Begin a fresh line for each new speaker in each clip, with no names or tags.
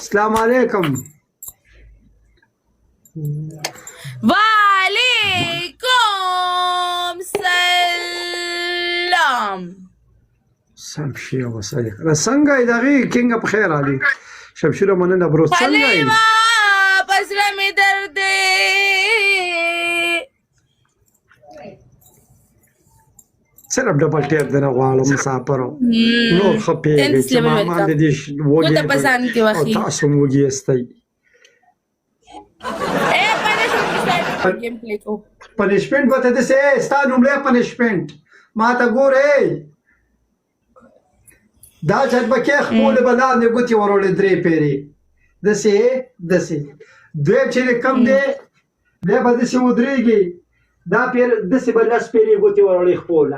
السلام علیکم.
وعلیکم سلام.
شمشیر وسایق څنګه دغه کینګ په خیر علي شمشیر مننه برو څنګه
حلیمه پسره می درد
صرف ډبل ټیپ دنه غواړم مسافرو نور خپېږي چې ما د دې وګي او تاسو وګي استئ پنشمنت وته د سه ستا نومله پنشمنت ما ته ګوره دا چې بکه خپل بلانه ګوتی ورول درې پیری د سه دوی چې کم دی به د سه ودرېږي دا پیر د سه بلس پیری ګوتی ورول خپل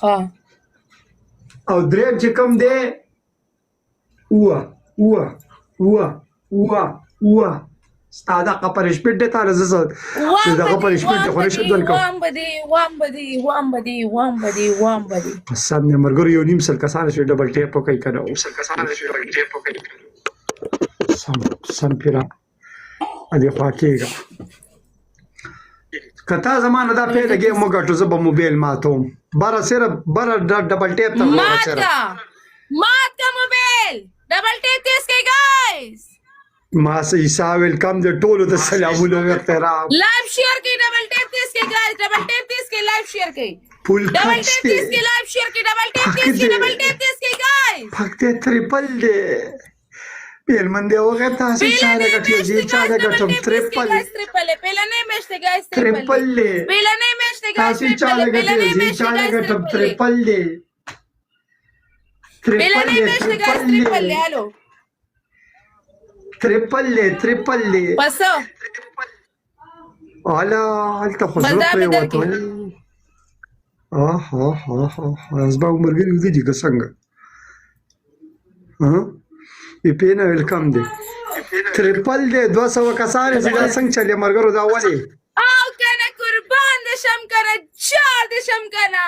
ها
او دریم چې کم دی اوه ستاده پنشمنت دی تاره زه چې دغه پنشمنت خو نشم درکوم
وام بدی
قسم نه مرګرو یو نیم سل کسان شي ډبل ټیپ کوي کنه سم پیرا ادي خوا کېږه کتا زمانه دا پیدا کې موږ ټو زب موبایل ماتوم بار صرف بار ډبل ټیپ ته
مات کا موبایل ډبل ټیپ تیس کې گایز
ما سه عیسی ویلکم د ټولو د سلامونو احترام
لایو شیر کې ډبل ټیپ تیس کې گایز ډبل ټیپ تیس کې لایو شیر کې
فل
ډبل ټیپ تیس کې لایو شیر کې ډبل ټیپ تیس کې گایز
پکته ټریپل دی پیل من دی وګه تاسو چاره کټی جی چاره کټم ټریپل
پهلنې میشته گایز
ټریپل دی
پهلنې میشته گایز
تاسو چاره کټی جی چاره کټم ټریپل دی
پهلنې میشته گایز ټریپل دی الو
ټریپل دی
پسو
الا الته خو زه په وته از با عمرګری ودی که څنګه پینا ویلکم دی ټریپل دی 200 کسانه څنګه چلے مرګرو دا ولی
او کنه قربان دشم کنه چار دشم کنه